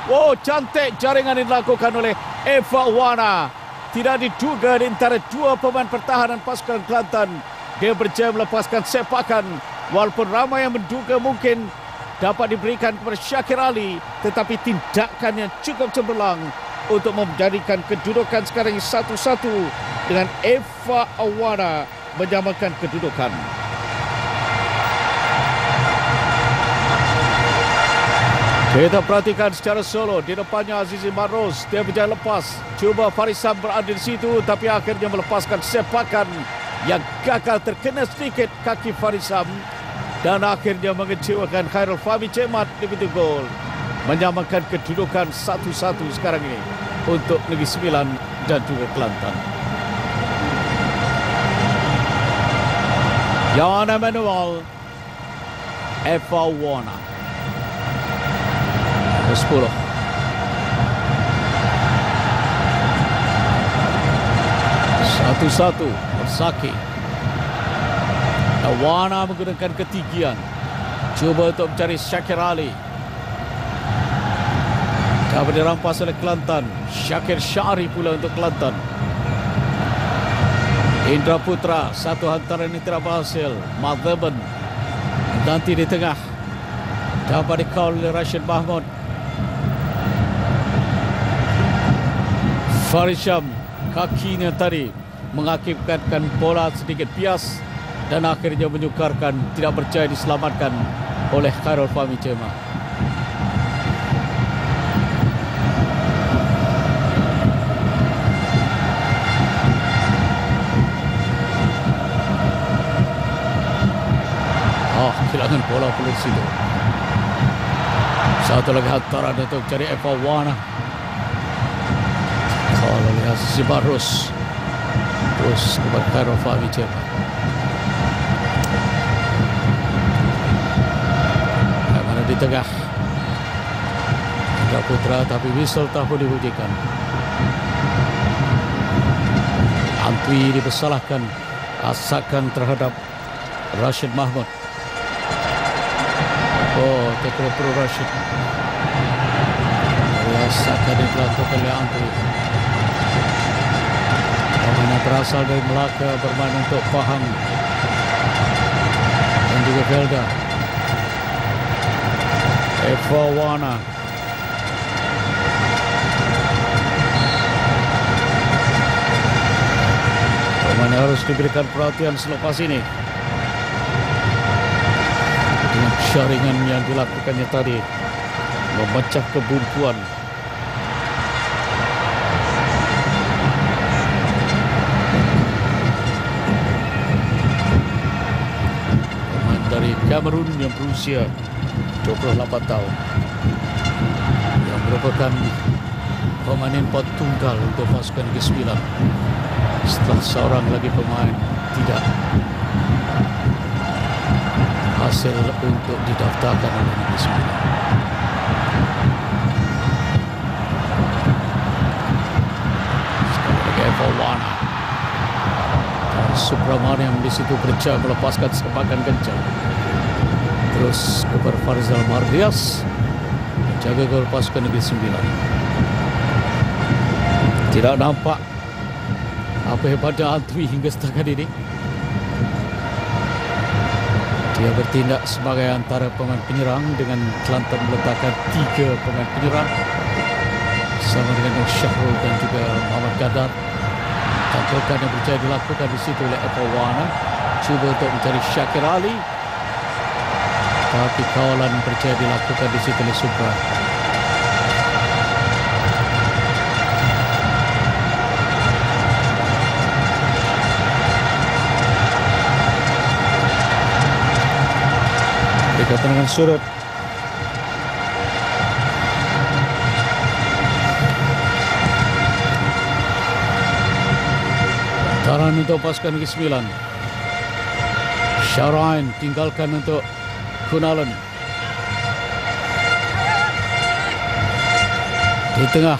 Oh, cantik jaringan yang dilakukan oleh Eva Wana. Tidak diduga di antara dua pemain pertahanan pasukan Kelantan. Dia berjaya melepaskan sepakan. Walaupun ramai yang menduga mungkin dapat diberikan kepada Syakir Ali, tetapi tindakan yang cukup cemerlang untuk menjadikan kedudukan sekarang 1-1 dengan Eva Wana menyamakan kedudukan. Kita perhatikan secara solo. Di depannya Azizi Maros. Dia berjaya lepas. Cuba Farisam berada di situ, tapi akhirnya melepaskan sepakan yang gagal, terkena sedikit kaki Farisam. Dan akhirnya mengecewakan Khairul Fahmi Cemat di pintu gol. Menyamakan kedudukan 1-1 sekarang ini untuk Negeri Sembilan dan juga Kelantan. Jan Emanuel, Eva Wana. 10. Satu-satu Bersaki. Wana menggunakan ketinggian. Cuba untuk mencari Syakir Ali. Dapat dirampas oleh Kelantan. Syakir Syari pula untuk Kelantan. Indra Putra, satu hantaran yang tidak berhasil. Madhaban nanti di tengah. Dapat dikawal oleh Rashid Mahmud. Farisham, kakinya tadi mengakibatkan bola sedikit bias dan akhirnya menyukarkan, tidak percaya diselamatkan oleh Khairul Fahmi Cemat. Kehilangan bola pula di situ. Satu lagi hantaran untuk cari Eva Wana. Kalau lihat si Barus terus kepada Khairul Fahmi Cemat. Mana di tengah Indra Putra, tapi whistle tahu dibunyikan. Antwi dipersalahkan, asakan terhadap Rashid Mahmud. Oh, tackle pro Rashid. Asakan dilakukan oleh Antwi. Pemain berasal dari Melaka bermain untuk Pahang dan juga Velda. Eva Wana. Pemain harus diberikan perhatian selepas ini. Dengan jaringan yang dilakukannya tadi memecah kebuntuan. Pemain dari Kamerun yang berusia 28 tahun yang merupakan pemain import tunggal untuk pasukan Negeri Sembilan setelah seorang lagi pemain tidak hasil untuk didaftarkan oleh Negeri Sembilan. Sekali lagi Eva Wana. Subramaniam di situ berusaha melepaskan sepakan kencang. Terus kepada Farizal Mardias, jaga gol pasukan Negeri Sembilan. Tidak nampak apa hebatnya Antwi hingga setakat ini. Dia bertindak sebagai antara pemain penyerang dengan Kelantan meletakkan 3 pemain penyerang sama dengan Syahrul dan juga Muhammad Gadar. Taklakan yang berjaya dilakukan di situ oleh Eva Wana. Cuba untuk mencari Syakir Ali, tapi kawalan berjaya dilakukan di situ oleh Supra. Berkaitan dengan surut. Taran untuk pasukan Negeri Sembilan. Syarain tinggalkan untuk Kunalan. Di tengah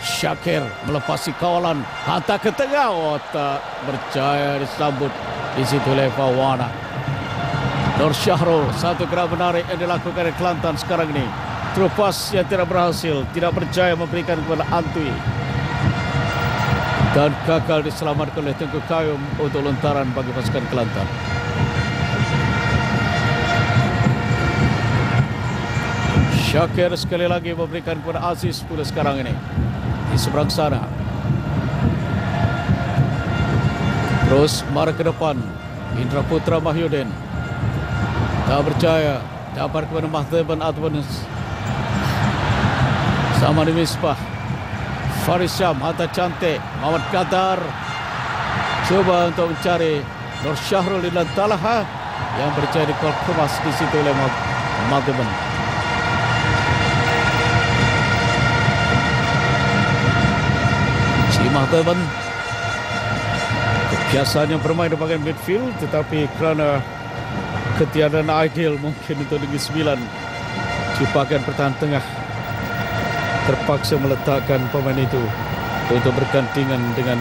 Syakir melepasi kawalan, hantar ke tengah. Oh, tak berjaya disambut di situ oleh Eva Wana. Nur Syahrul, satu gerak menarik yang dilakukan oleh Kelantan sekarang ini. Terlepas yang tidak berhasil, tidak berjaya memberikan kepada Antwi. Dan gagal diselamatkan oleh Tengku Kayum untuk lontaran bagi pasukan Kelantan. Syakir sekali lagi memberikan kepada Aziz pula sekarang ini. Di seberang sana. Terus marah ke depan. Indra Putra Mahyudin. Tak berjaya. Dapat kepada Mahdeban ataupun Samani Misbah. Faris Syam hantar cantik. Muhammad Qadar cuba untuk mencari Nur Syahrul Ilan Talaha yang berjaya dikol kemas di situ oleh Mahdeban. Mahdeban kebiasaannya bermain di bahagian midfield, tetapi kerana ketiadaan ideal mungkin untuk Negeri Sembilan di bahagian pertahanan tengah, terpaksa meletakkan pemain itu untuk bergantian dengan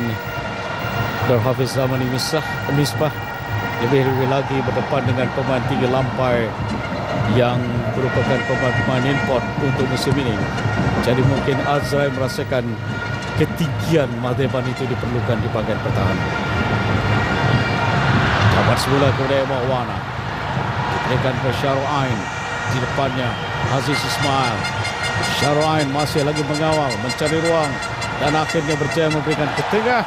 Nur Hafiz Zamani Misbah, lebih lagi berdepan dengan pemain tinggi lampai yang merupakan pemain import untuk musim ini. Jadi mungkin Azrai merasakan ketinggian Mahdeban itu diperlukan di bahagian pertahanan. Dapat semula kepada Emma Wana. Diberikan ke Syarul Ain. Di depannya Aziz Ismail. Syarul Ain masih lagi mengawal, mencari ruang. Dan akhirnya berjaya memberikan ke tengah.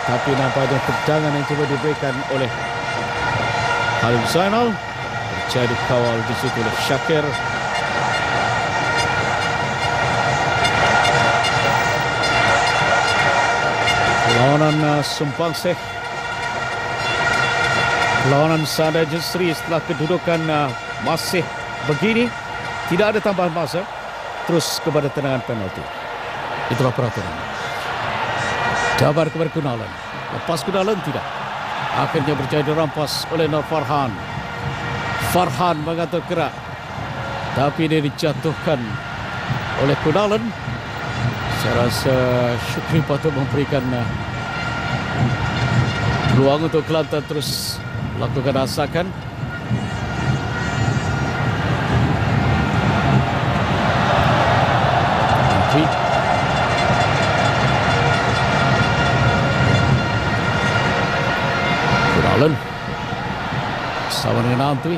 Tapi nampaknya tendangan yang cuba diberikan oleh Halim Zainal berjaya dikawal di situ oleh Syakir. Lawanan Sumpang Seh, lawanan Sanda Jusri setelah kedudukan masih begini, tidak ada tambahan masa, terus kepada tendangan penalti. Itulah peraturan. Jabar kepada Kunalan, lepas Kunalan tidak. Akhirnya berjaya dirampas oleh Nur Farhan. Farhan mengatur gerak, tapi dia dijatuhkan oleh Kunalan. Saya rasa Syukri patut memberikan peluang untuk Kelantan terus lakukan asakan. Antwi. Kunalan. Sama dengan Antwi.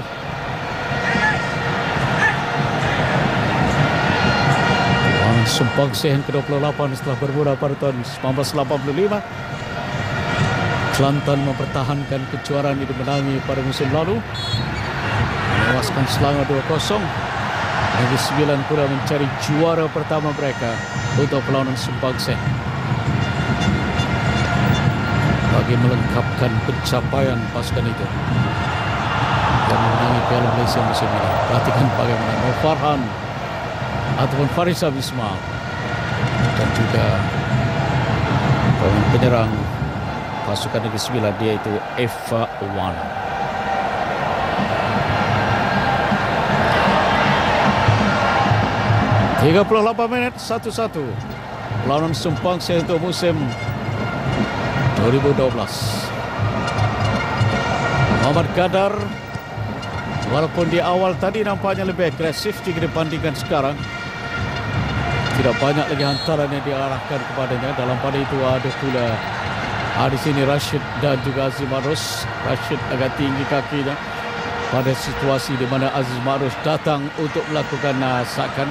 Sumpang Seh yang ke-28 setelah bermula pada tahun 1985. Kelantan mempertahankan kejuaraan yang dimenangi pada musim lalu, menewaskan Selangor 2-0. Negeri Sembilan pula mencari juara pertama mereka untuk perlawanan Sumpang Seh bagi melengkapkan pencapaian pasukan itu yang memenangi Piala Malaysia musim ini. Perhatikan bagaimana Nur Farhan ataupun Farisa Bisma dan juga pemain penyerang pasukan Negeri Sembilan, iaitu Eva Wana. minit 1-1 perlawanan Sumpang Seh untuk musim 2012. Muhammad Qadar walaupun di awal tadi nampaknya lebih agresif jika dibandingkan sekarang, tidak banyak lagi hantaran yang diarahkan kepadanya. Dalam pada itu ada pula di sini Rashid dan juga Aziz Marus. Rashid agak tinggi kakinya pada situasi di mana Aziz Marus datang untuk melakukan sakan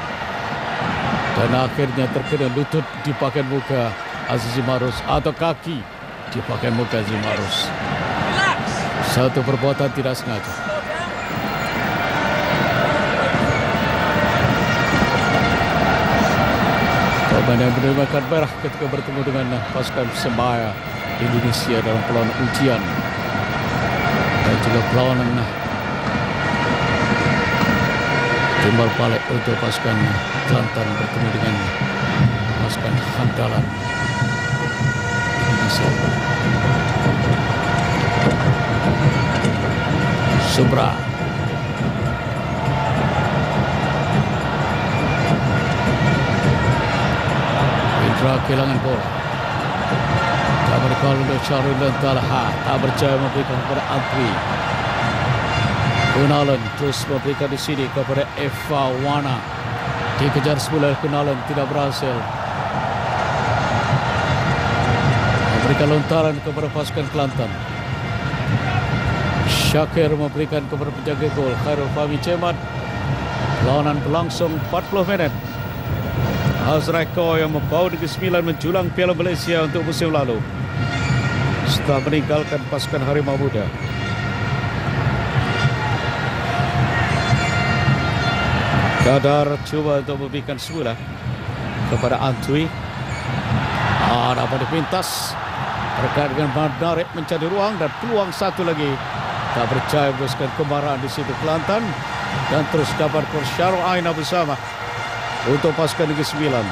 dan akhirnya terkena lutut di bahagian muka Aziz Marus atau kaki di bahagian muka Aziz Marus. Satu perbuatan tidak sengaja. Pemain yang menerima kartu merah ketika bertemu dengan pasukan Persebaya Indonesia dalam perlawanan ujian dan juga perlawanan timbal balik untuk pasukan Kelantan bertemu dengan pasukan Handalan Indonesia. Subra Indra kehilangan bola. Tak berkala untuk Syahrul dan Talha, tak berjaya memberikan kepada Antwi. Kunalan terus memberikan di sini kepada Eva Wana. Dikejar semula Kunalan, tidak berhasil. Memberikan lontaran kepada pasukan Kelantan. Syakir memberikan kepada penjaga gol Khairul Fahmi Cemat. Lawanan berlangsung 40 minit. Azraiko yang membawa Negeri Sembilan menjulang Piala Malaysia untuk musim lalu setelah meninggalkan pasukan Harimau Muda. Kadar cuba untuk memberikan semula kepada Antwi. Dapat dipintas terkait dengan menarik mencari ruang dan peluang satu lagi. Tak berjaya beruskan kemarahan di situ Kelantan dan terus dapat Syarul Ain bersama untuk pasukan Negeri Sembilan.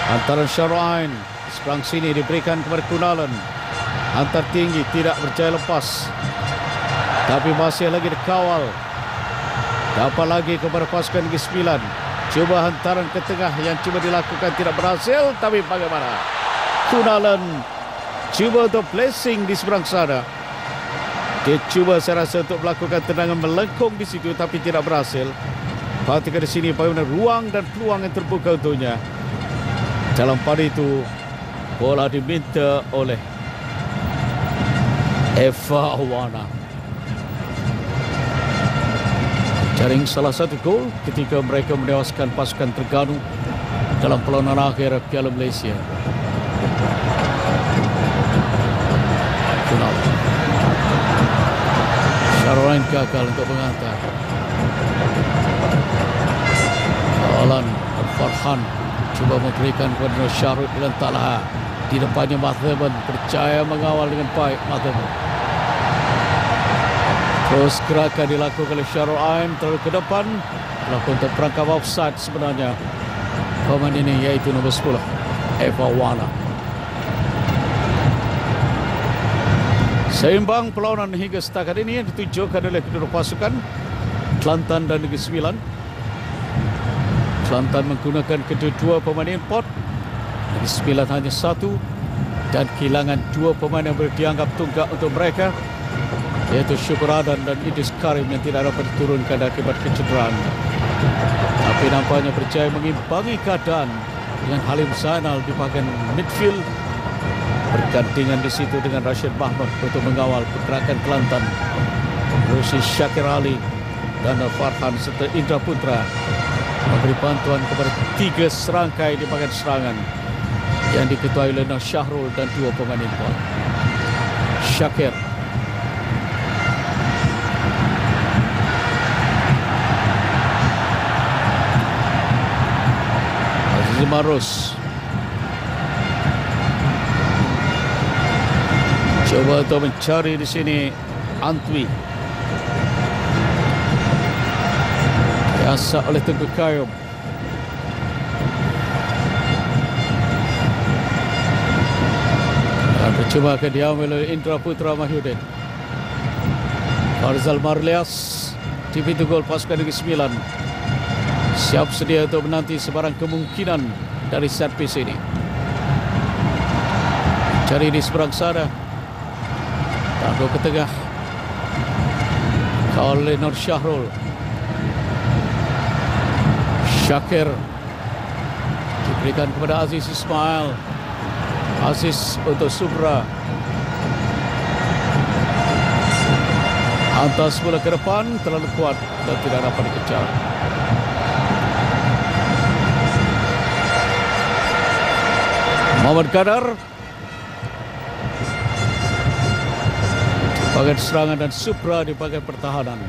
Antara Syarul Ain seberang sini diberikan kepada Kunalan. Antar tinggi tidak berjaya lepas, tapi masih lagi dikawal. Dapat lagi kepada pasukan Negeri Sembilan. Cuba hantaran ke tengah yang cuba dilakukan tidak berhasil, tapi bagaimana? Kunalan cuba untuk blessing di seberang sana. Dia cuba saya rasa untuk melakukan tendangan melengkung di situ, tapi tidak berhasil. Perhatikan di sini bagaimana ruang dan peluang yang terbuka untuknya. Dalam pada itu, bola diminta oleh Eva Awana. Jaring salah satu gol ketika mereka menewaskan pasukan Terengganu dalam perlawanan akhir Piala Malaysia. Syarul gagal untuk menghantar. Alan Farhan cuba memberikan kepada Nur Syahrul dengan Talha. Di depannya Mathaman percaya mengawal dengan baik Mathaman. Terus gerakan dilakukan oleh Syarul Ain terlalu ke depan. Melakukan untuk perangkap offside sebenarnya pemain ini, iaitu nombor 10 Eva Wana. Seimbang perlawanan hingga setakat ini yang ditunjukkan oleh kedua pasukan Kelantan dan Negeri Sembilan. Kelantan menggunakan kedua-dua pemain import, Negeri Sembilan hanya satu, dan kehilangan dua pemain yang dianggap tunggak untuk mereka, yaitu Syukur Adan dan Idris Karim yang tidak dapat diturunkan akibat kecederaan. Tapi nampaknya berjaya mengimbangi keadaan dengan Halim Zainal di bahagian midfield, bergantian di situ dengan Rashid Mahmud untuk mengawal pergerakan Kelantan. Rusi Syakir Ali dan Farhan serta Indra Putra memberi bantuan kepada tiga serangkai di bahagian serangan yang diketuai oleh Nur Syahrul dan dua pemain import. Syakir, Aziz Marus, coba untuk mencari di sini Antwi. Diasak oleh Tengku Kayum. Dan percuma akan diambil oleh Indra Putra Mahyudin. Farzal Marlias di pintu gol pasukan Negeri Sembilan siap sedia untuk menanti sebarang kemungkinan dari set piece ini. Cari di seberang sana. Tangguh ke tengah. Kawal oleh Nur Syahrul. Syakir diberikan kepada Aziz Ismail. Aziz untuk Subra. Hantar semula ke depan, terlalu kuat dan tidak dapat dikejar. Muhammad Kadar di bahagian serangan dan Supra di bahagian pertahanan.